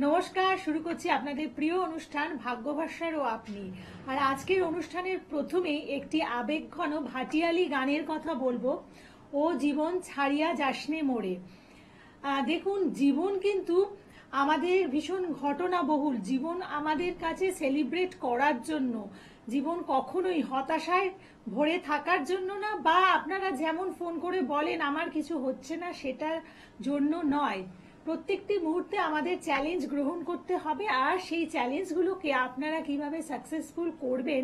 নমস্কার, শুরু করছি আপনাদের প্রিয় অনুষ্ঠান ভাগ্যভাষার ও আপনি। আর আজকের অনুষ্ঠানের প্রথমেই একটি আবেগঘন ভাটিয়ালি গানের কথা বলবো। ও জীবন ছাড়িয়া যাসনে মোড়ে। দেখুন, জীবন কিন্তু আমাদের ভীষণ ঘটনাবহুল। জীবন আমাদের কাছে সেলিব্রেট করার জন্য, জীবন কখনোই হতাশায় ভরে থাকার জন্য না, বা আপনারা যেমন ফোন করে বলেন আমার কিছু হচ্ছে না সেটার জন্য নয়। প্রত্যেকটি মুহূর্তে আমাদের চ্যালেঞ্জ গ্রহণ করতে হবে, আর সেই চ্যালেঞ্জগুলোকে আপনারা কিভাবে সাকসেসফুল করবেন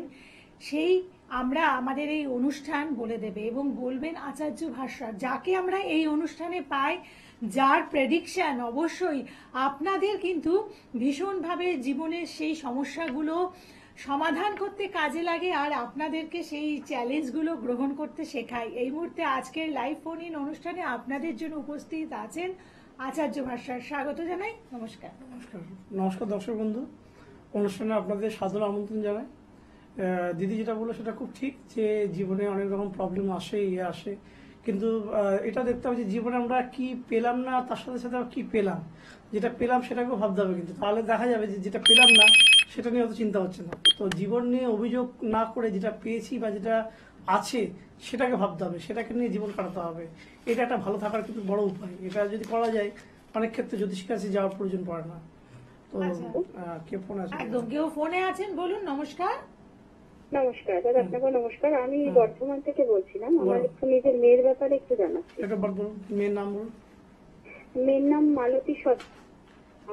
সেই আমরা আমাদের এই অনুষ্ঠান বলে দেবে। এবং বলবেন আচার্য ভাস্কর, যাকে আমরা এই অনুষ্ঠানে পাই, যার প্রেডিকশন অবশ্যই আপনাদের কিন্তু ভীষণভাবে জীবনের সেই সমস্যাগুলো সমাধান করতে কাজে লাগে আর আপনাদেরকে সেই চ্যালেঞ্জগুলো গ্রহণ করতে শেখায়। এই মুহূর্তে আজকের লাইভ ফোন ইন অনুষ্ঠানে আপনাদের জন্য উপস্থিত আছেন আচার্য ভাস্কর। স্বাগত জানাই। নমস্কার। নমস্কার নমস্কার দর্শক বন্ধু, অনুষ্ঠানে আপনাদের সাদর আমন্ত্রণ জানাই। দিদি যেটা বললো সেটা খুব ঠিক, যে জীবনে অনেক রকম প্রবলেম আসে, আসে, কিন্তু এটা দেখতে হবে যে জীবনে আমরা কি পেলাম না, তার সাথে সাথে কি পেলাম। যেটা পেলাম সেটাকেও ভাবতে হবে, কিন্তু তাহলে দেখা যাবে যে যেটা পেলাম না সেটা নিয়ে অত চিন্তা হচ্ছে না। তো জীবন নিয়ে অভিযোগ না করে যেটা পেয়েছি বা যেটা আছে সেটাকে ভাবতে হবে, সেটাকে নিয়ে জীবন কাটাতে হবে। এটা একটা ভালো থাকার কিন্তু বড় উপায়। এটা যদি করা যায়, অনেক ক্ষেত্রে জ্যোতিষীর কাছে যাওয়ার প্রয়োজন পড়ে না। তো কে ফোন আছে? একদম, কেউ ফোনে আছেন, বলুন। নমস্কার। নমস্কার দাদা, আপনাকে নমস্কার। আমি বর্ধমান থেকে বলছিলাম। আমার একটু নিজের মেয়ের ব্যাপারে একটু জানা। এটা বলুন, মেয়ের নাম বলুন। মেয়ের নাম মালতী সৎ,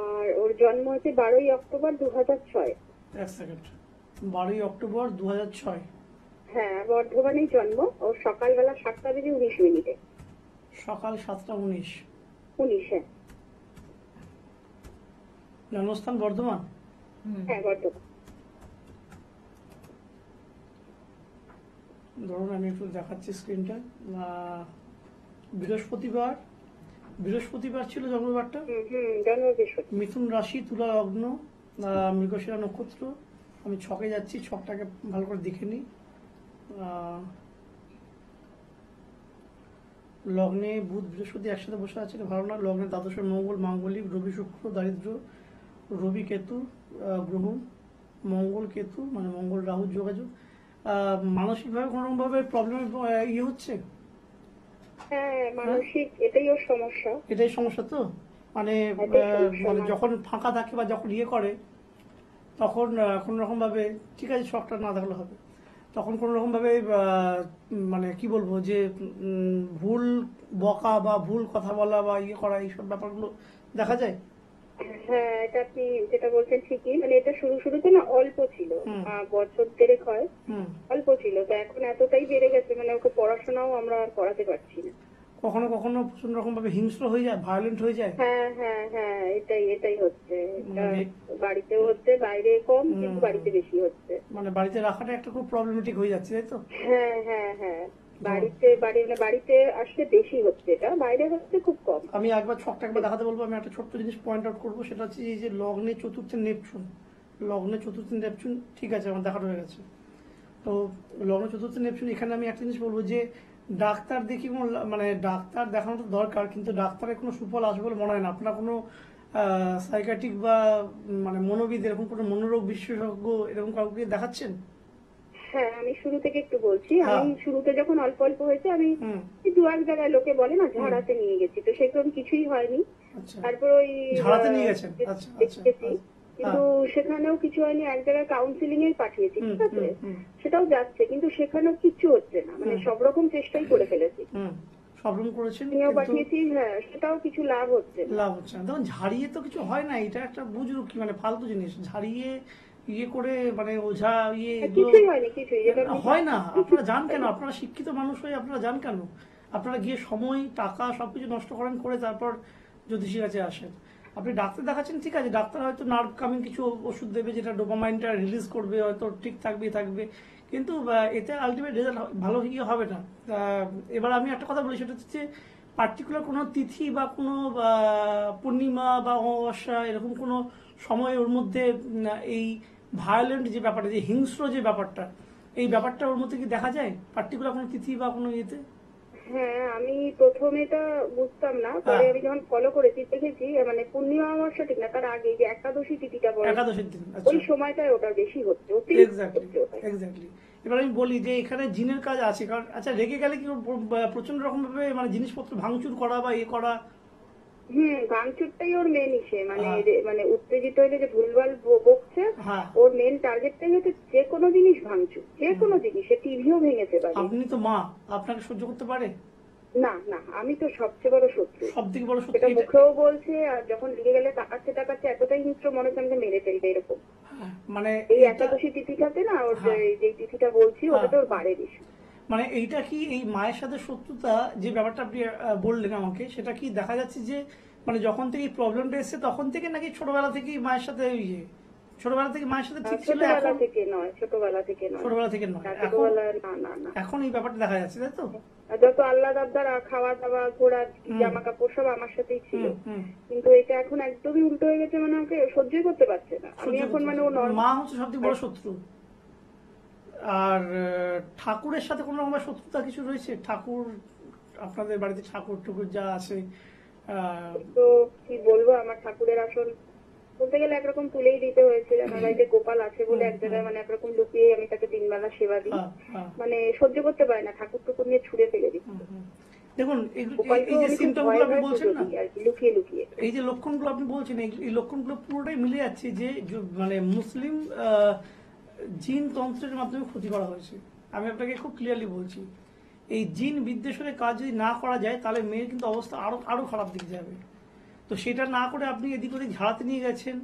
আর ওর জন্ম হচ্ছে 12ই অক্টোবর 2006। এক সেকেন্ড, 12ই অক্টোবর 2006। হ্যাঁ, বর্ধমানেই জন্ম। ওর সকালবেলা 7:19 সকাল 7:19। 19, হ্যাঁ। জন্মস্থান বর্ধমান? হ্যাঁ, বর্ধমান। ধরুন আমি একটু দেখাচ্ছি স্ক্রিনটা। বৃহস্পতিবার বৃহস্পতিবার ছিল জন্মবারটা। জন্ম বৃহস্পতি। মিথুন রাশি, তুলা লগ্ন, মৃগশিরা নক্ষত্র। আমি ছকে যাচ্ছি, ছকটাকে ভালো করে দেখে নিই। লগ্নে বুধ বৃহস্পতি একসাথে বসে আছে, এটা ভালো না। লগ্নে দ্বাদশের মঙ্গল, মাঙ্গলিক, রবি শুক্র, দারিদ্র, রবি কেতু গ্রহণ, মঙ্গল কেতু মানে মঙ্গল রাহু যোগাযোগ। মানসিকভাবে কোনোভাবে প্রবলেম হচ্ছে? হ্যাঁ, মানসিক, এটাই ওর সমস্যা। এটাই সমস্যা তো, মানে মানে যখন ফাঁকা থাকে বা যখন করে তখন কোনো রকম ভাবে, ঠিক আছে শখটা না থাকলে হবে, তখন কোনো রকম ভাবে মানে কি বলবো, যে ভুল বকা বা ভুল কথা বলা বা করা, এইসব ব্যাপারগুলো দেখা যায়। হ্যাঁ, এটা আপনি যেটা বলছেন ঠিকই। মানে এটা শুরুতে না অল্প ছিল, বছর দেড়েক হয়, অল্প ছিল। তো এখন এতটাই বেড়ে গেছে, মানে ওকে পড়াশোনাও আমরা আর করাতে পারছি না। কখনো কখনো প্রচন্ড রকম ভাবে হিংস্র হয়ে যায়, ভায়োলেন্ট হয়ে যায়। হ্যাঁ হ্যাঁ হ্যাঁ, এটাই হচ্ছে। বাড়িতেও হচ্ছে, বাইরে কম, কিন্তু বাড়িতে বেশি হচ্ছে। মানে বাড়িতে রাখাটা একটা খুব প্রবলেমেটিক হয়ে যাচ্ছে, তাই তো? হ্যাঁ হ্যাঁ হ্যাঁ, বাড়িতে আসলে বেশি হচ্ছে, এটা বাইরে হচ্ছে খুব কম। আমি একবার ছকটা একবার দেখাতে বলবো। আমি একটা ছোট্ট জিনিস পয়েন্ট আউট করবো, সেটা হচ্ছে এই যে লগ্নে চতুর্থে নেপচুন। লগ্নে চতুর্থে নেপচুন, ঠিক আছে, আমার দেখানো হয়ে গেছে। তো লগ্ন চতুর্থ নেপচুন, এখানে আমি একটা জিনিস বলবো, যে ডাক্তার দেখি, মানে ডাক্তার দেখানো তো দরকার, কিন্তু ডাক্তারের কোনো সুফল আসবে বলে মনে হয় না। আপনার কোনো সাইকাট্রিক বা মানে মনোবিদ, এরকম কোনো মনোরোগ বিশেষজ্ঞ এরকম কাউকে দেখাচ্ছেন? হ্যাঁ, আমি শুরু থেকে একটু বলছি। আমি শুরুতে যখন অল্প অল্প হয়েছে, আমি দু এক জায়গায় লোকে বলে না ঝাড়াতে নিয়ে গেছি, তো সেরকম কিছুই হয়নি। তারপর ওই ঝাড়াতে নিয়ে গেছেন? আচ্ছা, কিন্তু সেখানেও কিছু হয়নি। এক জায়গায় কাউন্সিলিং এর পাঠিয়েছি, ঠিক আছে, সেটাও যাচ্ছে, কিন্তু সেখানেও কিছু হচ্ছে না। মানে সব রকম চেষ্টাই করে ফেলেছি, সব রকম করেছেন, পাঠিয়েছি, হ্যাঁ, সেটাও কিছু লাভ হচ্ছে না। দেখুন, ঝাড়িয়ে তো কিছু হয় না, এটা একটা বুঝুক কি মানে ফালতু জিনিস। ঝাড়িয়ে করে মানে ওঝা কিছুই হয়নি, কিছুই হয় না। আপনারা যান কেন? আপনারা শিক্ষিত মানুষ হয়ে আপনারা যান কেন? আপনারা গিয়ে সময় টাকা সবকিছু নষ্ট করেন, করে তারপর জ্যোতিষীর কাছে আসেন। আপনি ডাক্তার দেখাচ্ছেন, ঠিক আছে, ডাক্তার হয়তো নার্ভ কামিং কিছু ওষুধ দেবে, যেটা ডোপামাইনটা রিলিজ করবে, হয়তো ঠিক থাকবে, কিন্তু এতে আলটিমেট রেজাল্ট ভালো হবে না। এবার আমি একটা কথা বলি, সেটা হচ্ছে পার্টিকুলার কোনো তিথি বা কোনো পূর্ণিমা বা অমাবস্যা, এরকম কোনো সময় ওর মধ্যে এই ভায়োলেন্ট যে ব্যাপারটা, যে হিংস্র যে ব্যাপারটা, এই ব্যাপারটা ওর মধ্যে কি দেখা যায় পার্টিকুলার কোনো তিথি বা কোনো ইয়েতে? হ্যাঁ, আমি প্রথমে এটা বুঝতাম না, পরে আমি যখন ফলো করেছি দেখেছি মানে পূর্ণিমা অমাবস্যা ঠিক না, তার আগে যে একাদশী তিথিটা পড়ে একাদশীর দিন, ওই আচ্ছা, সময়টায় ওটা বেশি হচ্ছে, অতিরিক্ত এক্স্যাক্টলি, হচ্ছে ওটাই। এক্স্যাক্টলি। এবার আমি বলি যে এখানে জিনের কাজ আছে, কারণ আচ্ছা রেগে গেলে কি প্রচন্ড রকম ভাবে মানে জিনিসপত্র ভাঙচুর করা বা এ করা? ভাঙচুরটাই ওর মেন ইসে, মানে হ্যাঁ। মানে উত্তেজিত হইলে যে ভুলভাল বকছে, হ্যাঁ, ওর মেন টার্গেটটাই হচ্ছে যে কোনো জিনিস ভাঙচুর, যে কোনো জিনিস, সে টিভিও ভেঙেছে পারে। আপনি তো মা, আপনাকে সহ্য করতে পারে? না না, আমি তো সবচেয়ে বড় শত্রু। সব থেকে বড় সেটা সত্যি এটা। মুখেও বলছে, আর যখন লিখে গেলে তাকাচ্ছে তাকাচ্ছে, এতটাই মিত্র মনে হচ্ছে আমাকে মেরে ফেলবে এরকম। হ্যাঁ, মানে এই এটা, একাদশী তিথিটাতে না, ওর হ্যাঁ, যে তিথিটা বলছি হ্যাঁ, ওটাতে ওর বাড়ে বেশি। মানে এইটা কি এই মায়ের সাথে শত্রুতা যে ব্যাপারটা আপনি বললেন আমাকে, সেটা কি দেখা যাচ্ছে যে মানে যখন থেকে এই প্রবলেমটা এসেছে তখন থেকে, নাকি ছোটবেলা থেকেই মায়ের সাথে ইয়ে, ছোটবেলা থেকে মায়ের সাথে ঠিক ছিল, ছোটবেলা এখন? থেকে নয়, ছোটবেলা থেকে নয়। ছোটবেলা থেকে নয়, না, এখন? ছোটবেলা না না না। এখন এই ব্যাপারটা দেখা যাচ্ছে, তাই তো? আর যত আল্লাহ আবদার, খাওয়া দাওয়া, ঘোরা, জামা কাপড় সব আমার সাথেই ছিল। হুম, হুম। কিন্তু এটা এখন একদমই উল্টো হয়ে গেছে, মানে আমাকে সহ্যই করতে পারছে না। আমি সহ্য এখন করতে মানে ও পারছি না। নর্মাল। মা হচ্ছে সব থেকে বড় শত্রু। আর ঠাকুরের সাথে কোনো রকম শত্রুতা কিছু রয়েছে? ঠাকুর, আপনাদের বাড়িতে ঠাকুর টুকুর যা আছে, তো কি বলবো, আমার ঠাকুরের আসল বলতে গেলে একরকম তুলেই দিতে হয়েছে। আমার বাড়িতে গোপাল আছে বলে এক জায়গায় মানে একরকম লুকিয়ে আমি তাকে 3 বেলা সেবা দিই। মানে সহ্য করতে পারে না, ঠাকুর টুকুর নিয়ে ছুড়ে ফেলে দিই। দেখুন গোপালকে এই যে আমি খুব সিমটমগুলো ভয়ে আপনি ভয়ে বলছেন পুজো না, দিই আর কি, লুকিয়ে লুকিয়ে। এই যে লক্ষণগুলো আপনি বলছেন, এই লক্ষণগুলো পুরোটাই মিলে যাচ্ছে যে মানে মুসলিম জিন তন্ত্রের মাধ্যমে ক্ষতি করা হয়েছে। আমি আপনাকে খুব ক্লিয়ারলি বলছি, এই জিন বিদ্বেষণের কাজ যদি না করা যায় তাহলে মেয়ের কিন্তু অবস্থা আরো আরো খারাপ দিকে যাবে। তো সেটা না করে আপনি এদিক ওদিক ঝাড়াতে নিয়ে গেছেন।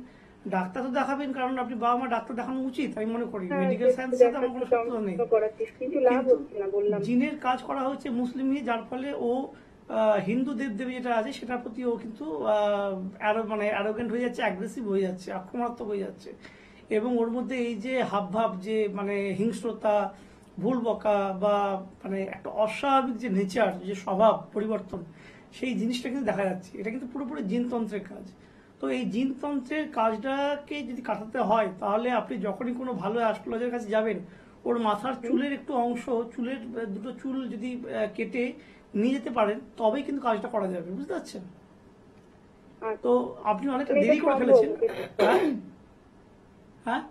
ডাক্তার তো দেখাবেন, কারণ আপনি বাবা মা ডাক্তার দেখানো উচিত আমি মনে করি। হ্যাঁ, মেডিকেল সায়েন্সের সাথে আমার কোনো শত্রুতা নেই, করাচ্ছিস কিন্তু লাভ কিন্তু হচ্ছে না, বললাম। জিনের কাজ করা হচ্ছে মুসলিম নিয়ে, যার ফলে ও হিন্দু দেবদেবী যেটা আছে সেটার প্রতি ও কিন্তু মানে অ্যারোগেন্ট হয়ে যাচ্ছে, অ্যাগ্রেসিভ হয়ে যাচ্ছে, আক্রমণাত্মক হয়ে যাচ্ছে। এবং ওর মধ্যে এই যে হাবভাব, যে মানে হিংস্রতা, ভুল বকা বা মানে একটা অস্বাভাবিক যে নেচার, যে স্বভাব পরিবর্তন, সেই জিনিসটা কিন্তু দেখা যাচ্ছে। এটা কিন্তু পুরোপুরি জিনতন্ত্রের কাজ। তো এই জিনতন্ত্রের কাজটাকে যদি কাটাতে হয়, তাহলে আপনি যখনই কোনো ভালো অ্যাস্ট্রোলজার কাছে যাবেন, ওর মাথার চুলের একটু অংশ, চুলের দুটো চুল যদি কেটে নিয়ে যেতে পারেন, তবেই কিন্তু কাজটা করা যাবে, বুঝতে পারছেন? আচ্ছা, তো আপনি অনেকটা মানে দেরি এটা করে সম্ভব? ফেলেছেন। হ্যাঁ, হ্যাঁ,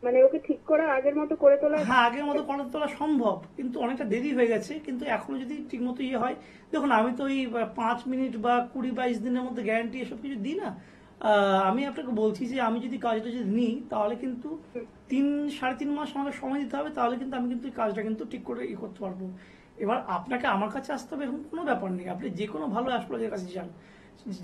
মানে ওকে ঠিক করা, আগের মতো করে তোলা? হ্যাঁ, আগের মতো করে তোলা সম্ভব, কিন্তু অনেকটা দেরি হয়ে গেছে। কিন্তু এখনো যদি ঠিকমতো ইয়ে হয়, দেখুন আমি তো এই 5 মিনিট বা 20-22 দিনের মধ্যে গ্যারান্টি এসব কিছু দিই না। আমি আপনাকে বলছি যে আমি যদি কাজটা যদি নিই, তাহলে কিন্তু 3-3.5 মাস আমাকে সময় দিতে হবে, তাহলে কিন্তু আমি কিন্তু এই কাজটা কিন্তু ঠিক করে ই করতে পারবো। এবার আপনাকে আমার কাছে আসতে হবে এরকম কোনো ব্যাপার নেই, আপনি যে কোনো ভালো অ্যাস্ট্রোলজার কাছে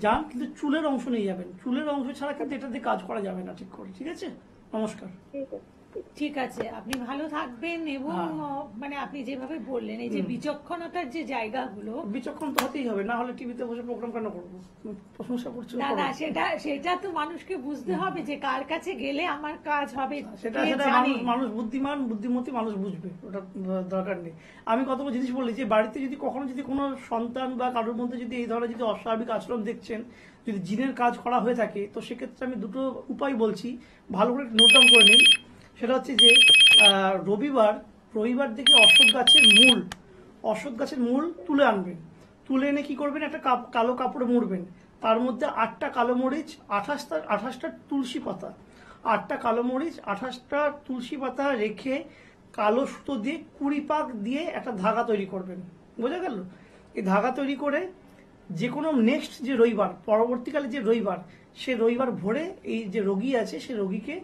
যান, কিন্তু চুলের অংশ নিয়ে যাবেন। চুলের অংশ ছাড়া কিন্তু এটা দিয়ে কাজ করা যাবে না ঠিক করে, ঠিক আছে? নমস্কার। ঠিক আছে, ঠিক আছে। ঠিক আছে, আপনি ভালো থাকবেন। এবং হ্যাঁ। মানে আপনি যেভাবে বললেন, এই যে বিচক্ষণতার যে জায়গাগুলো, বিচক্ষণ তো হতেই হবে, না হলে টিভিতে বসে প্রোগ্রাম কেন করবো? প্রশংসা করছো, না করো। না, সেটা তো মানুষকে বুঝতে হবে যে কার কাছে গেলে আমার কাজ হবে, সেটা কে সেটা জানে। মানুষ বুদ্ধিমান বুদ্ধিমতী মানুষ বুঝবে, ওটা দরকার নেই। আমি কতগুলো জিনিস বলি যে বাড়িতে যদি কখনো যদি কোনো সন্তান বা কারোর মধ্যে যদি এই ধরনের যদি অস্বাভাবিক আচরণ দেখছেন, যদি জিনের কাজ করা হয়ে থাকে, তো সেক্ষেত্রে আমি দুটো উপায় বলছি, ভালো করে নোট ডাউন করে নিন। সেটা হচ্ছে যে রবিবার দেখে অশ্বত্থ গাছের মূল তুলে আনবেন। তুলে এনে কি করবেন, একটা কালো কাপড়ে মুড়বেন, তার মধ্যে 8টা কালো মরিচ, 28টা তুলসী পাতা, 8টা কালো মরিচ, 28টা তুলসী পাতা রেখে কালো সুতো দিয়ে 20 পাক দিয়ে একটা ধাগা তৈরি করবেন। বোঝা গেল? এই ধাগা তৈরি করে যে কোনো নেক্সট যে রবিবার, পরবর্তীকালে যে রবিবার, সে রবিবার ভোরে এই যে রোগী আছে সে রোগীকে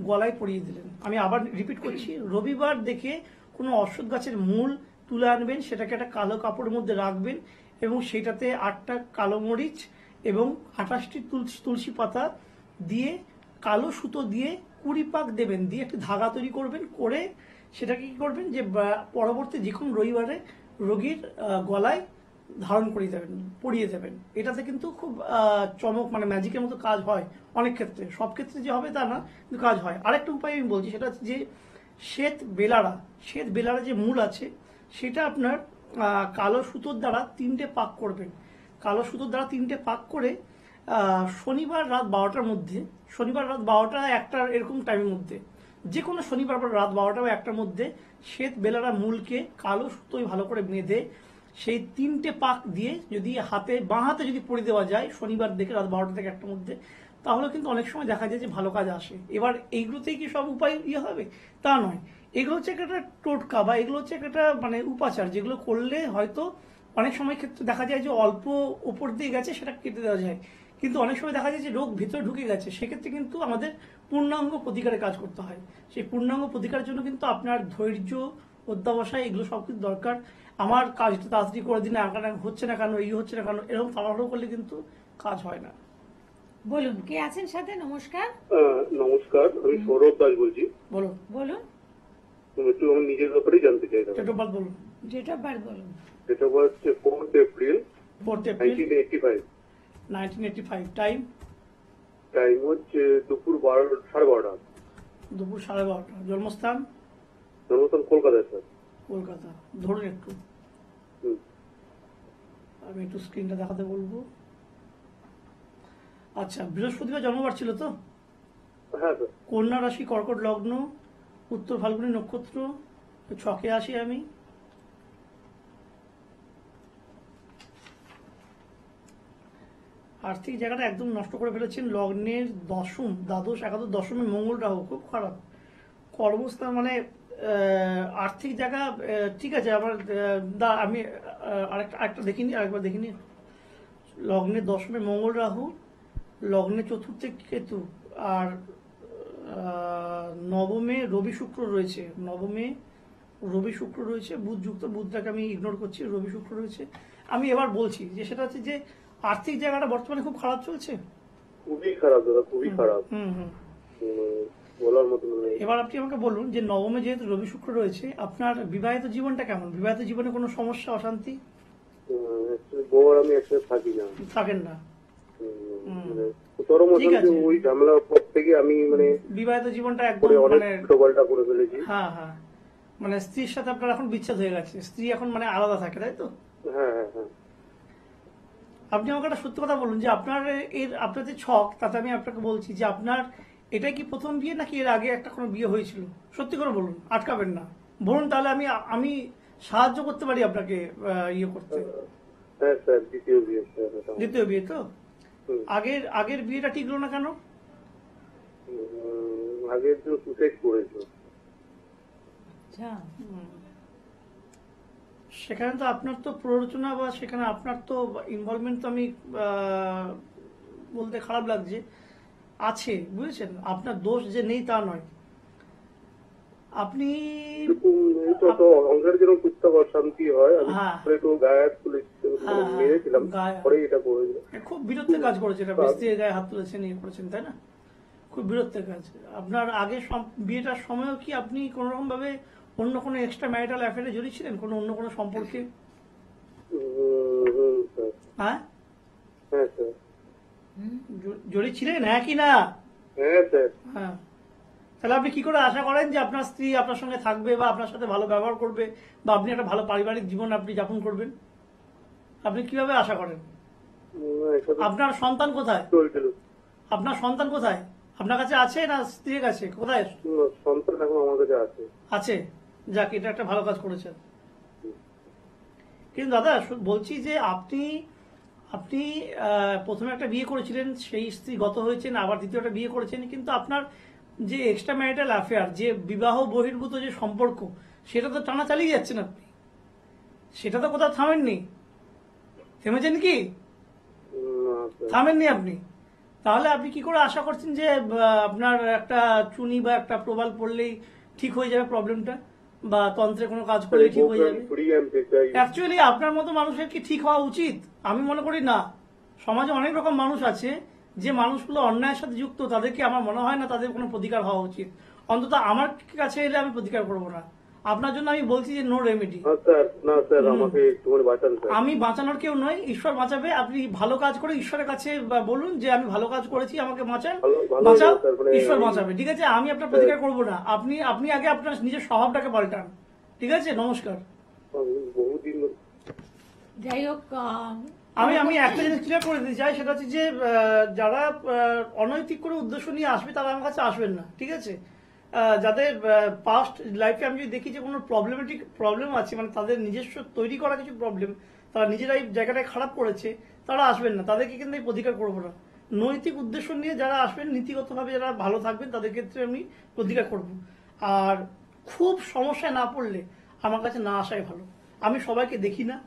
গলায় পরিয়ে দিলেন। আমি আবার রিপিট করছি, রবিবার দেখে কোনো অশ্বত্থ গাছের মূল তুলে আনবেন, সেটাকে একটা কালো কাপড়ের মধ্যে রাখবেন এবং সেটাতে 8টা কালো মরিচ এবং 28টি তুলসী পাতা দিয়ে কালো সুতো দিয়ে 20 পাক দেবেন, দিয়ে একটি ধাগা তৈরি করবেন, করে সেটাকে কি করবেন যে পরবর্তী যে কোনো রবিবারে রোগীর গলায় ধারণ করিয়ে দেবেন, পরিয়ে দেবেন। এটাতে কিন্তু খুব চমক, মানে ম্যাজিকের মতো কাজ হয় অনেক ক্ষেত্রে, সব ক্ষেত্রে যে হবে তা না, কিন্তু কাজ হয়। আরেকটা উপায় আমি বলছি, সেটা হচ্ছে যে শ্বেত বেলারা যে মূল আছে, সেটা আপনার কালো সুতোর দ্বারা 3টে পাক করবেন। কালো সুতোর দ্বারা 3টে পাক করে শনিবার রাত 12টার মধ্যে, শনিবার রাত 12টা 1টা এরকম টাইমের মধ্যে, যে কোনো শনিবার রাত 12টা বা 1টার মধ্যে শ্বেত বেলারা মূলকে কালো সুতোয় ভালো করে বেঁধে সেই 3টে পাক দিয়ে যদি বাঁ হাতে যদি পড়ে দেওয়া যায় শনিবার দেখে রাত 12টা থেকে 1টার মধ্যে, তাহলে কিন্তু অনেক সময় দেখা যায় যে ভালো কাজ আসে। এবার এইগুলোতেই কি সব উপায় হবে তা নয়, এগুলো হচ্ছে একটা টোটকা বা এগুলো হচ্ছে একটা মানে উপাচার, যেগুলো করলে হয়তো অনেক সময় ক্ষেত্রে দেখা যায় যে অল্প উপর দিয়ে গেছে সেটা কেটে দেওয়া যায়, কিন্তু অনেক সময় দেখা যায় যে রোগ ভিতরে ঢুকে গেছে, সেক্ষেত্রে কিন্তু আমাদের পূর্ণাঙ্গ প্রতিকারের কাজ করতে হয়। সেই পূর্ণাঙ্গ প্রতিকারের জন্য কিন্তু আপনার ধৈর্য, অধ্যাবসায় এগুলো সব কিছু দরকার। আমার কাজটা তাড়াতাড়ি করে দিন, হচ্ছে না কেন, এই হচ্ছে না কেন, এরকম তাড়াহুড়ো করলে কিন্তু কাজ হয় না। বলুন, কে আছেন সাথে? নমস্কার। নমস্কার, আমি সৌরভ দাস বলছি। বলো। বলুন। একটু আমার নিজের ব্যাপারেই জানতে চাইতাম। ডেট অফ বার্থ বলুন। ডেট অফ বার্থ বলুন। সেটা হচ্ছে 4th এপ্রিল 1985। 1985। টাইম? টাইম হচ্ছে দুপুর 12:30। দুপুর 12:30। জন্মস্থান? জন্মস্থান কলকাতায় স্যার। কলকাতা। ধরুন একটু, হুম। আমি একটু স্ক্রিনটা দেখাতে বলবো। আচ্ছা, বৃহস্পতিবার জন্মবার ছিল তো? হ্যাঁ স্যার। কন্যা রাশি, কর্কট লগ্ন, উত্তর ফাল্গুনী নক্ষত্র। ছকে আসি আমি। আর্থিক জায়গাটা একদম নষ্ট করে ফেলেছেন। লগ্নের দশম, দ্বাদশ, একাদশ, দশমে মঙ্গল রাহু, খুব খারাপ। কর্মস্থান মানে আর্থিক জায়গা ঠিক আছে। আবার আমি আরেকটা দেখিনি, আরেকবার দেখিনি। লগ্নের দশমে মঙ্গল রাহু, লগ্নে চতুর্থে কেতু, আর নবমে রবি শুক্র রয়েছে। নবমে রবি শুক্র রয়েছে, বুধ যুক্ত, বুধটাকে আমি ইগনোর করছি, রবি শুক্র রয়েছে। আমি এবার বলছি যে সেটা হচ্ছে যে আর্থিক জায়গাটা বর্তমানে খুব খারাপ চলছে। খুবই খারাপ দাদা, খুবই খারাপ। হুম হুম। বলার মতো নেই। এবার আপনি আমাকে বলুন যে নবমে যেহেতু রবি শুক্র রয়েছে, আপনার বিবাহিত জীবনটা কেমন? বিবাহিত জীবনে কোনো সমস্যা, অশান্তি? বউ আর আমি একসাথে থাকি না। থাকেন না? মানে চরম ঠিক আছে। ওই ঝামেলার পর থেকে আমি মানে বিবাহিত জীবনটা একদম করে অনেক মানে ছোটপাল্টা করে ফেলেছি। হ্যাঁ হ্যাঁ, মানে স্ত্রীর সাথে আপনার এখন বিচ্ছেদ হয়ে গেছে, স্ত্রী এখন মানে আলাদা থাকে, তাই তো? হ্যাঁ হ্যাঁ হ্যাঁ। আপনি আমাকে একটা সত্যি কথা বলুন যে আপনার যে ছক, তাতে আমি আপনাকে বলছি যে আপনার এটাই কি প্রথম বিয়ে নাকি এর আগে একটা কোনো বিয়ে হয়েছিল? সত্যি করে বলুন, আটকাবেন না, বলুন, তাহলে আমি সাহায্য করতে পারি আপনাকে ইয়ে করতে। হ্যাঁ স্যার, দ্বিতীয় বিয়ে স্যার। দ্বিতীয় বিয়ে তো? হুম। আগের বিয়েটা টিকলো না কেন? আগে তো সুসাইড করেছো। আচ্ছা। সেখানে তো আপনার তো প্ররোচনা বা সেখানে আপনার তো ইনভলভমেন্ট তো আমি বলতে খারাপ লাগছে, আছে, বুঝেছেন? আপনার দোষ যে নেই তা নয়। আপনি সংসারে যেরকম টুকটাক অশান্তি হয়, আমি হ্যাঁ। একটু গায়ে হাত তুলে হ্যাঁ, মেরেছিলাম, গায়ে- পরে এটা করেছিল। খুব বিরক্তের কাজ করেছেন, এটা মিস্ত্রি গায়ে হাত তুলেছেন, ইয়ে করেছেন, তাই না? খুব বিরক্তের কাজ। আপনার আগে বিয়েটার সময়ও কি আপনি কোন রকম ভাবে অন্য কোনো এক্সট্রা ম্যারিটাল অ্যাফেয়ারে জড়িত ছিলেন, কোনো অন্য কোনো সম্পর্কে? স্যার। হ্যাঁ, হ্যাঁ স্যার। জড়িত ছিলেন, হ্যাঁ কি না? হ্যাঁ স্যার। হ্যাঁ। তাহলে আপনি কি করে আশা করেন যে আপনার স্ত্রী আপনার সঙ্গে থাকবে বা আপনার সাথে ভালো ব্যবহার করবে বা আপনি একটা ভালো পারিবারিক জীবন আপনি যাপন করবেন? আপনি কিভাবে আশা করেন? একসাথে আপনার সন্তান কোথায়? চলছিল। আপনার সন্তান কোথায়? আপনার কাছে আছে না স্ত্রীর কাছে? কোথায় সন্তান এখন আমার কাছে আছে। আছে? যাক, এটা একটা ভালো কাজ করেছেন। কিন্তু দাদা বলছি যে আপনি আপনি প্রথমে একটা বিয়ে করেছিলেন, সেই স্ত্রী গত হয়েছেন, আবার দ্বিতীয়টা বিয়ে করেছেন, কিন্তু আপনার যে এক্সট্রা ম্যারিটাল অ্যাফেয়ার, যে বিবাহ বহির্ভূত যে সম্পর্ক, সেটা তো টানা চালিয়ে যাচ্ছেন আপনি, সেটা তো কোথাও থামেননি। থেমেছেন কি? না স্যার। থামেননি আপনি। তাহলে আপনি কি করে আশা করছেন যে আপনার একটা চুনি বা একটা প্রবাল পড়লেই ঠিক হয়ে যাবে প্রবলেমটা, বা তন্ত্রে কোনো কাজ করলে ঠিক হয়ে যাবে? ফিরিয়ে আনতে চাই। অ্যাকচুয়ালি আপনার মতো মানুষের কি ঠিক হওয়া উচিত? আমি মনে করি না। সমাজে অনেক রকম মানুষ আছে, যে মানুষগুলো অন্যায়ের সাথে যুক্ত, তাদেরকে আমার মনে হয় না তাদের কোনো প্রতিকার হওয়া উচিত। অন্তত আমার কাছে এলে আমি প্রতিকার করব না। আপনার জন্য আমি বলছি যে নো রেমেডি। না স্যার, না স্যার, আমাকে একটুখানি বাঁচান স্যার। আমি বাঁচানোর কেউ নয়, ঈশ্বর বাঁচাবে। আপনি ভালো কাজ করে ঈশ্বরের কাছে বলুন যে আমি ভালো কাজ করেছি, আমাকে বাঁচান, ভালো বাঁচাও, স্যার, মানে ঈশ্বর বাঁচাবে। ঠিক আছে, আমি আপনার প্রতিকার করব না। আপনি আগে আপনার নিজের স্বভাবটাকে পাল্টান। ঠিক আছে, নমস্কার। বহুদিন যাই হোক, আমি একটা জিনিস ক্লিয়ার করে দিতে চাই, সেটা হচ্ছে যে যারা অনৈতিক করে উদ্দেশ্য নিয়ে আসবে তারা আমার কাছে আসবেন না। ঠিক আছে, যাদের পাস্ট লাইফে আমি যদি দেখি যে কোনো প্রবলেম আছে, মানে তাদের নিজস্ব তৈরি করা কিছু প্রবলেম, তারা নিজেরাই জায়গাটায় খারাপ করেছে, তারা আসবেন না, তাদেরকে কিন্তু আমি প্রতিকার করবো না। নৈতিক উদ্দেশ্য নিয়ে যারা আসবেন, নীতিগতভাবে যারা ভালো থাকবেন, তাদের ক্ষেত্রে আমি প্রতিকার করব। আর খুব সমস্যায় না পড়লে আমার কাছে না আসাই ভালো। আমি সবাইকে দেখি না।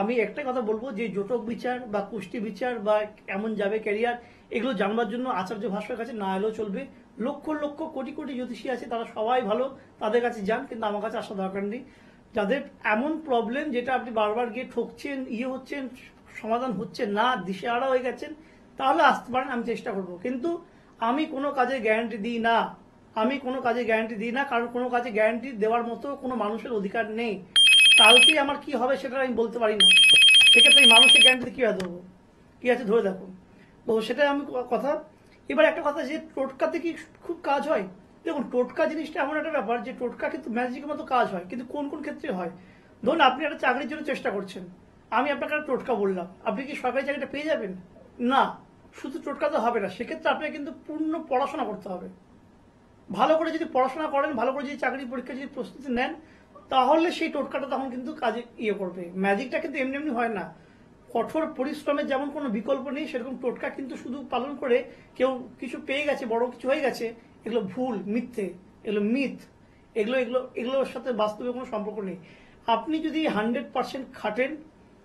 আমি একটা কথা বলবো যে জোটক বিচার বা কুষ্টি বিচার বা এমন যাবে ক্যারিয়ার, এগুলো জানবার জন্য আচার্য ভাস্করের কাছে না এলেও চলবে। লক্ষ লক্ষ কোটি কোটি জ্যোতিষী আছে, তারা সবাই ভালো, তাদের কাছে যান, কিন্তু আমার কাছে আসার দরকার নেই। যাদের এমন প্রবলেম যেটা আপনি বারবার গিয়ে ঠকছেন, হচ্ছেন, সমাধান হচ্ছে না, দিশেহারা হয়ে গেছেন, তাহলে আসতে পারেন, আমি চেষ্টা করব। কিন্তু আমি কোনো কাজে গ্যারান্টি দিই না। কারণ কোনো কাজে গ্যারান্টি দেওয়ার মতো কোনো মানুষের অধিকার নেই। কালকে আমার কি হবে সেটা আমি বলতে পারি না। সেক্ষেত্রে এই মানুষের গ্যারান্টি কি দেবো? কি আছে ধরে দেখুন। তো সেটাই আমি কথা। এবার একটা কথা, যে টোটকাতে কি খুব কাজ হয়? দেখুন, টোটকা জিনিসটা এমন একটা ব্যাপার যে টোটকা কিন্তু ম্যাজিকের মতো কাজ হয়, কিন্তু কোন কোন ক্ষেত্রে হয়। ধরুন আপনি একটা চাকরির জন্য চেষ্টা করছেন, আমি আপনাকে একটা টোটকা বললাম, আপনি কি সরকারি চাকরিটা পেয়ে যাবেন? না, শুধু টোটকা তো হবে না, সেক্ষেত্রে আপনাকে কিন্তু পূর্ণ পড়াশোনা করতে হবে। ভালো করে যদি পড়াশোনা করেন, ভালো করে যদি চাকরি পরীক্ষা যদি প্রস্তুতি নেন, তাহলে সেই টোটকাটা তখন কিন্তু কাজে করবে। ম্যাজিকটা কিন্তু এমনি এমনি হয় না। কঠোর পরিশ্রমের যেমন কোনো বিকল্প নেই, সেরকম টোটকা কিন্তু শুধু পালন করে কেউ কিছু পেয়ে গেছে, বড় কিছু হয়ে গেছে, এগুলো ভুল, মিথ্যে, এগুলো মিথ, এগুলোর সাথে বাস্তবে কোনো সম্পর্ক নেই। আপনি যদি 100% খাটেন,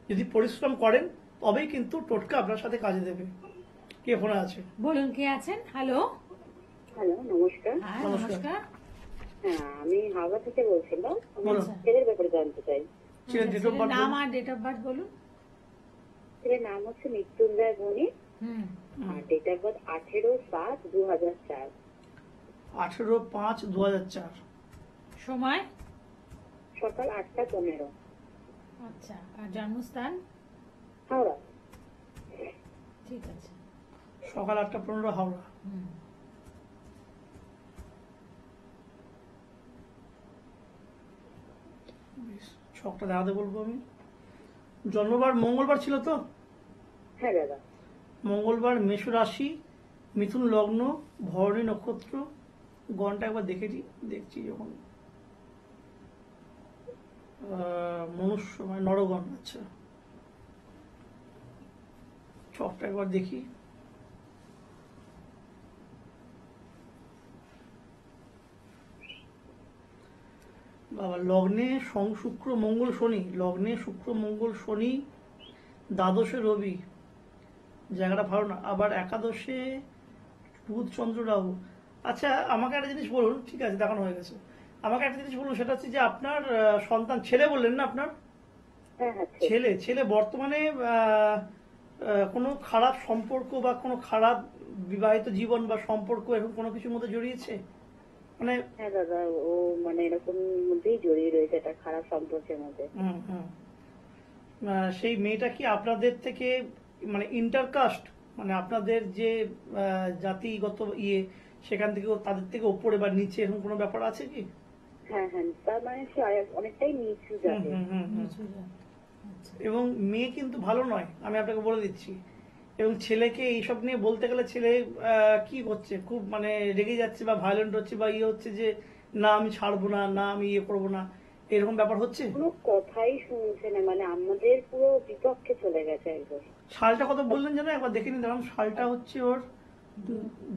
যদি পরিশ্রম করেন, তবেই কিন্তু টোটকা আপনার সাথে কাজে দেবে। কে ফোনে আছে? বলুন, কে আছেন? হ্যালো। হ্যালো, নমস্কার। হ্যাঁ, নমস্কার। নমস্কার। হ্যাঁ, আমি হাওড়া থেকে বলছিলাম। আমি বলো। ছেলের ব্যাপারে জানতে চাই। ছেলের date of birth নাম বলুন। আর ডেট অফ বার্থ বলুন। ছেলের নাম হচ্ছে মৃত্যুঞ্জয় বণিক, হুম। আর ডেট অফ বার্থ 18/7/2004, 18/5/2004। সময়? সকাল 8টা 15। আচ্ছা, আর জন্মস্থান? হাওড়া। ঠিক আছে। সকাল 8টা 15 হাওড়া। হুম। বেশ, ছকটা দেখাতে বলবো আমি। জন্মবার মঙ্গলবার ছিল তো? হ্যাঁ দাদা। মঙ্গলবার, মেষ রাশি, মিথুন লগ্ন, ভরণী নক্ষত্র। গণটা একবার দেখছি যখন মনুষ্য মানে নরগণ। আচ্ছা, ছকটা একবার দেখি। বাবা, লগ্নে শুক্র মঙ্গল শনি, লগ্নে শুক্র মঙ্গল শনি, দ্বাদশে রবি, জায়গাটা ভালো না। আবার একাদশে বুধ চন্দ্র রাহু। আচ্ছা, আমাকে একটা জিনিস বলুন, ঠিক আছে দেখানো হয়ে গেছে। আমাকে একটা জিনিস বলুন, সেটা হচ্ছে যে আপনার সন্তান, ছেলে বললেন না আপনার? হ্যাঁ হ্যাঁ। ছেলে বর্তমানে কোনো খারাপ সম্পর্ক বা কোনো খারাপ বিবাহিত জীবন বা সম্পর্ক এরকম কোনো কিছুর মধ্যে জড়িয়েছে? মানে হ্যাঁ দাদা, ও মানে এরকম মধ্যেই জড়িয়ে রয়েছে, একটা খারাপ সম্পর্কের মধ্যে। সেই মেয়েটা কি আপনাদের থেকে মানে ইন্টারকাস্ট, মানে আপনাদের যে জাতিগত সেখান থেকে তাদের থেকে উপরে বা নিচে এরকম কোনো ব্যাপার আছে কি? হ্যাঁ হ্যাঁ, তার মানে সে অনেকটাই নিচু যাবে। আচ্ছা। এবং মেয়ে কিন্তু ভালো নয়, আমি আপনাকে বলে দিচ্ছি। এবং ছেলেকে এইসব নিয়ে বলতে গেলে ছেলে কি করছে, খুব মানে রেগে যাচ্ছে বা ভায়োলেন্ট হচ্ছে বা হচ্ছে যে না আমি ছাড়বো না, না আমি করবো না, এরকম ব্যাপার হচ্ছে। কোনো কথাই শুনছে না, মানে আমাদের পুরো বিপক্ষে চলে গেছে একদম। সালটা কত বললেন যেন একবার দেখে নিন। দেখুন, সালটা হচ্ছে ওর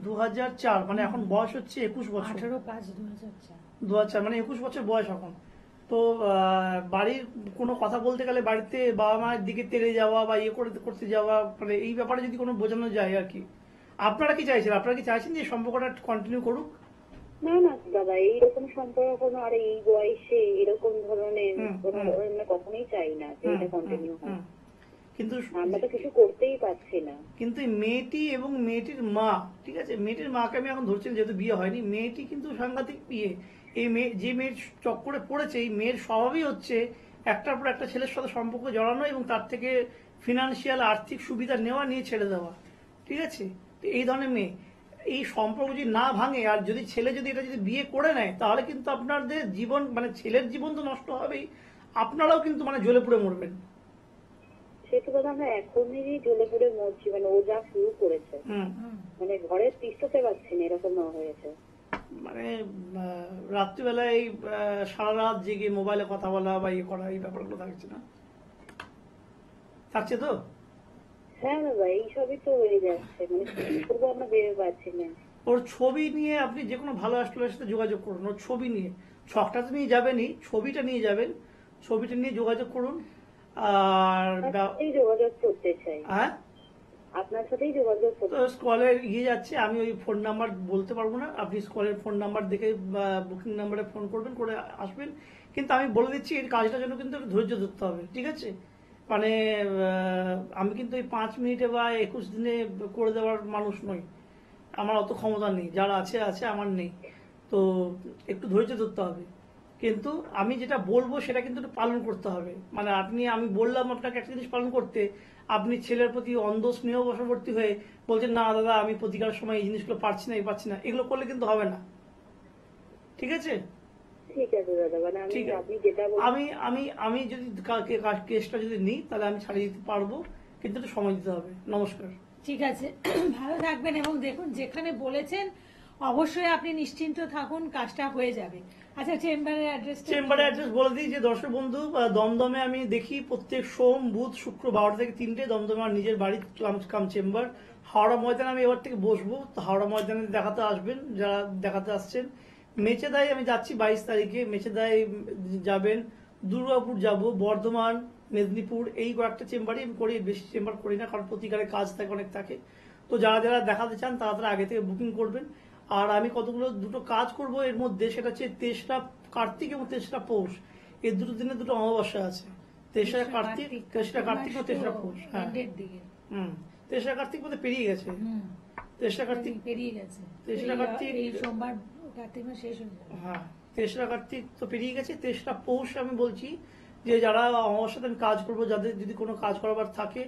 2004, মানে এখন বয়স হচ্ছে 21 বছর। 18/5/2004। 2004 মানে 21 বছর বয়স এখন। তো বাড়ির কোনো কথা বলতে গেলে বাড়িতে বাবা মায়ের দিকে তেড়ে যাওয়া বা করতে যাওয়া, মানে এই ব্যাপারে যদি কোনো বোঝানো যায় আর কি। আপনারা কি চাইছেন? আপনারা কি চাইছেন যে সম্পর্কটা কন্টিনিউ করুক? না না দাদা, এইরকম সম্পর্ক কোনো, আর এই বয়সে এরকম ধরনের কোনো আমরা কখনোই চাই না যে এটা কন্টিনিউ হয়। কিন্তু আমরা তো কিছু করতেই পারছি না। কিন্তু এই মেয়েটি এবং মেয়েটির মা, ঠিক আছে, মেয়েটির মাকে আমি এখন ধরছি না, যেহেতু বিয়ে হয়নি। মেয়েটি কিন্তু সাংঘাতিক বিয়ে। এই মেয়ে, যে মেয়ের চক্করে পড়েছে, এই মেয়ের স্বভাবই হচ্ছে একটার পর একটা ছেলের সাথে সম্পর্ক জড়ানো এবং তার থেকে ফিনান্সিয়াল আর্থিক সুবিধা নেওয়া, নিয়ে ছেড়ে দেওয়া, ঠিক আছে। তো এই ধরনের মেয়ে, এই সম্পর্ক যদি না ভাঙে আর যদি ছেলে যদি এটা যদি বিয়ে করে নেয়, তাহলে কিন্তু আপনাদের জীবন, মানে ছেলের জীবন তো নষ্ট হবেই, আপনারাও কিন্তু মানে জ্বলে পুড়ে মরবেন। সেটা কথা আমরা এখনই জ্বলে পুড়ে মরছি, মানে ও যা শুরু করেছে, মানে ঘরের তিষ্ঠতে পারছি না, এরকম হয়েছে। মানে রাত্রিবেলায় সারা রাত জেগে মোবাইলে কথা বলা বা ইয়ে করা, এই ব্যাপারগুলো থাকছে না? থাকছে তো? হ্যাঁ বাবা, এইসবই তো হয়ে যাচ্ছে, মানে কি করবো আমরা ভেবে পাচ্ছি না। ওর ছবি নিয়ে আপনি যে কোনো ভালো অ্যাস্ট্রোলজারের সাথে যোগাযোগ করুন। ওর ছবি নিয়ে, ছকটা তো নিয়ে যাবেনই, ছবিটা নিয়ে যাবেন, ছবিটা নিয়ে যোগাযোগ করুন। আর আপনার সাথেই যোগাযোগ করতে চাই, হ্যাঁ, আপনার সাথেই যোগাযোগ করতে তো স্কলের ইয়ে যাচ্ছে, আমি ওই ফোন নাম্বার বলতে পারবো না, আপনি স্কলের ফোন নাম্বার দেখে বুকিং নাম্বারে ফোন করবেন, করে আসবেন। কিন্তু আমি বলে দিচ্ছি এই কাজটার জন্য কিন্তু একটু ধৈর্য ধরতে হবে, ঠিক আছে? মানে আমি কিন্তু এই 5 মিনিটে বা 21 দিনে করে দেওয়ার মানুষ নই, আমার অত ক্ষমতা নেই, যারা আছে আছে, আমার নেই। তো একটু ধৈর্য ধরতে হবে, কিন্তু আমি যেটা বলবো সেটা কিন্তু একটু পালন করতে হবে। মানে আমি বললাম আপনাকে একটা জিনিস পালন করতে, আপনি ছেলের প্রতি অন্ধ স্নেহ বশবর্তী হয়ে বলছেন না দাদা আমি প্রতিকার সময় এই জিনিসগুলো পারছি না, এগুলো করলে কিন্তু হবে না, ঠিক আছে? ঠিক আছে দাদা, মানে ঠিক আছে। আপনি যেটা আমি আমি আমি যদি কেসটা যদি নিই তাহলে আমি ছাড়িয়ে দিতে পারবো, কিন্তু একটু সময় দিতে হবে। নমস্কার। ঠিক আছে, ভালো থাকবেন এবং দেখুন যেখানে বলেছেন অবশ্যই আপনি নিশ্চিন্ত থাকুন, কাজটা হয়ে যাবে। আচ্ছা, চেম্বারের অ্যাড্রেস? চেম্বারের অ্যাড্রেস বলে দিই যে দর্শক বন্ধু, দমদমে আমি দেখি প্রত্যেক সোম বুধ শুক্র 12টা থেকে 3টে, দমদমে আমার নিজের বাড়ি কাম চেম্বার। হাওড়া ময়দানে আমি এবার থেকে বসবো, তো হাওড়া ময়দানে দেখাতে আসবেন যারা দেখাতে আসছেন। মেচেদায় আমি যাচ্ছি 22 তারিখে, মেচেদায় যাবেন। দুর্গাপুর যাব, বর্ধমান, মেদিনীপুর, এই কয়েকটা চেম্বারই আমি করি, বেশি চেম্বার করি না, কারণ প্রতিকারের কাজ থাকে, অনেক থাকে। তো যারা যারা দেখাতে চান তারা তারা আগে থেকে বুকিং করবেন। আর আমি দুটো কাজ করব এর মধ্যে, সেটা হচ্ছে 3রা কার্তিক এবং 3রা পৌষ, এই দুটো দিনে দুটো অমাবস্যা আছে। 3রা কার্তিক, 3রা কার্তিক ও 3রা পৌষ। হ্যাঁ, 3রা কার্তিক মধ্যে পেরিয়ে গেছে, 3রা কার্তিক পেরিয়ে গেছে, 3রা কার্তিক, এই সোমবার কার্তিক মাস শেষ হয়ে যাবে। হ্যাঁ 3রা কার্তিক তো পেরিয়ে গেছে। 3রা পৌষ আমি বলছি যে যারা অমাবস্যাতে আমি কাজ করবো, যাদের যদি কোনো কাজ করাবার থাকে,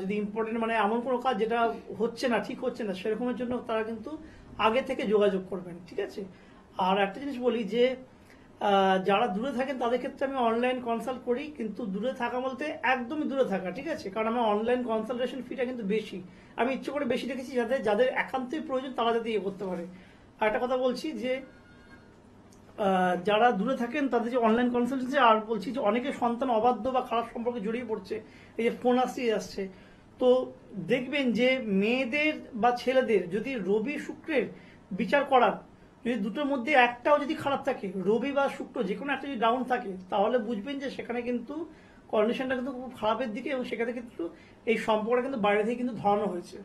যদি ইম্পর্টেন্ট মানে এমন কোনো কাজ যেটা হচ্ছে না, ঠিক হচ্ছে না, সেরকমের জন্য তারা কিন্তু আগে থেকে যোগাযোগ করবেন, ঠিক আছে? আর একটা জিনিস বলি যে যারা দূরে থাকেন তাদের ক্ষেত্রে আমি অনলাইন কনসাল্ট করি, কিন্তু দূরে থাকা বলতে একদমই দূরে থাকা, ঠিক আছে? কারণ আমার অনলাইন কনসালটেশন ফিটা কিন্তু বেশি, আমি ইচ্ছে করে বেশি রেখেছি যাতে যাদের একান্তই প্রয়োজন তারা যাতে ইয়ে করতে পারে। আর একটা কথা বলছি যে যারা দূরে থাকেন তাদের যে অনলাইন কনসালটেন্সি, আর বলছি যে অনেকে সন্তান অবাধ্য বা খারাপ সম্পর্কে জড়িয়ে পড়ছে, এই যে ফোন আসছে, তো দেখবেন যে মেয়েদের বা ছেলেদের যদি রবি শুক্রের বিচার করার, যদি দুটোর মধ্যে একটাও যদি খারাপ থাকে, রবি বা শুক্র যে কোনো একটা যদি ডাউন থাকে, তাহলে বুঝবেন যে সেখানে কিন্তু কন্ডিশনটা কিন্তু খুব খারাপের দিকে, এবং সেখানে কিন্তু এই সম্পর্কটা কিন্তু বাইরে থেকে কিন্তু ধরানো হয়েছে,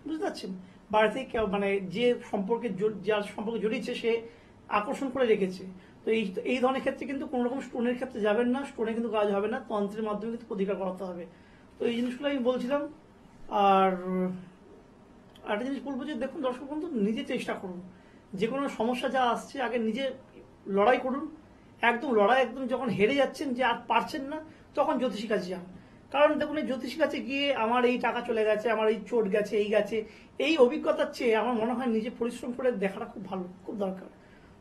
বুঝতে পারছেন? বাইরে থেকে মানে যে সম্পর্কে যার সম্পর্কে জড়িয়েছে সে আকর্ষণ করে রেখেছে। তো এই ধরনের ক্ষেত্রে কিন্তু কোন রকম স্টোনের ক্ষেত্রে যাবেন না, স্টোনে কিন্তু কাজ হবে না, তন্ত্রের মাধ্যমে কিন্তু প্রতিকার করাতে হবে। তো এই জিনিসগুলো আমি বলছিলাম। আর একটা জিনিস বলবো যে দেখুন দর্শক বন্ধু, নিজে চেষ্টা করুন, যে কোনো সমস্যা যা আসছে আগে নিজে লড়াই করুন। একদম যখন হেরে যাচ্ছেন, যে আর পারছেন না, তখন জ্যোতিষী কাছে যান। কারণ দেখুন এই জ্যোতিষী কাছে গিয়ে আমার এই টাকা চলে গেছে, আমার এই চোট গেছে, এই অভিজ্ঞতার চেয়ে আমার মনে হয় নিজে পরিশ্রম করে দেখাটা খুব ভালো, খুব দরকার।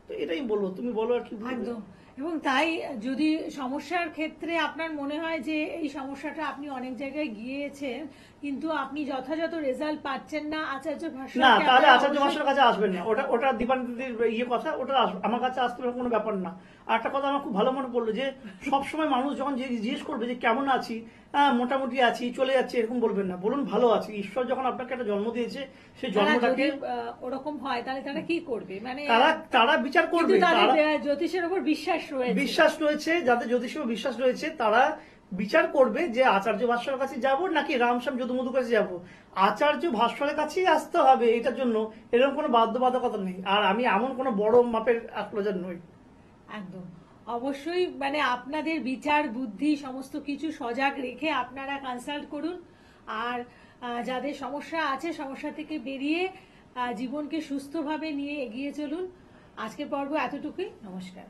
তো এটাই বলবো, তুমি বলো আর কি বলবে? একদম। এবং তাই যদি সমস্যার ক্ষেত্রে আপনার মনে হয় যে এই সমস্যাটা আপনি অনেক জায়গায় গিয়েছেন কিন্তু আপনি যথাযথ রেজাল্ট পাচ্ছেন না, আচার্য ভাস্কর না, তাহলে আচার্য ভাস্করের কাছে আসবেন না, ওটা দীপান্বিতির ইয়ে কথা, ওটা আমার কাছে আসতে কোনো ব্যাপার না। আর একটা কথা আমার খুব ভালো মনে পড়লো যে সবসময় মানুষ যখন জিজ্ঞেস করবে যে কেমন আছি, মোটামুটি আছি, চলে যাচ্ছে, এরকম বলবেন না, বলুন ভালো আছি। ঈশ্বর যখন আপনাকে একটা জন্ম দিয়েছে, সেই জন্মটাকে ওরকম হয় তাহলে তারা কি করবে? মানে তারা বিচার করবে, জ্যোতিষের উপর বিশ্বাস রয়েছে, যাদের জ্যোতিষের উপর বিশ্বাস রয়েছে তারা বিচার করবে যে আচার্য ভাস্করের কাছে যাব নাকি রামশ্যাম যদুমধুর কাছে যাব। আচার্য ভাস্করের কাছেই আসতে হবে, এটার জন্য এরকম কোনো বাধ্যবাধকতা নেই। আর আমি এমন কোনো বড় মাপের অ্যাস্ট্রোলজার নই। একদম অবশ্যই, মানে আপনাদের বিচার বুদ্ধি সমস্ত কিছু সজাগ রেখে আপনারা কনসাল্ট করুন। আর যাদের সমস্যা আছে, সমস্যা থেকে বেরিয়ে জীবনকে সুস্থভাবে নিয়ে এগিয়ে চলুন। আজকের পর্ব এতটুকুই, নমস্কার।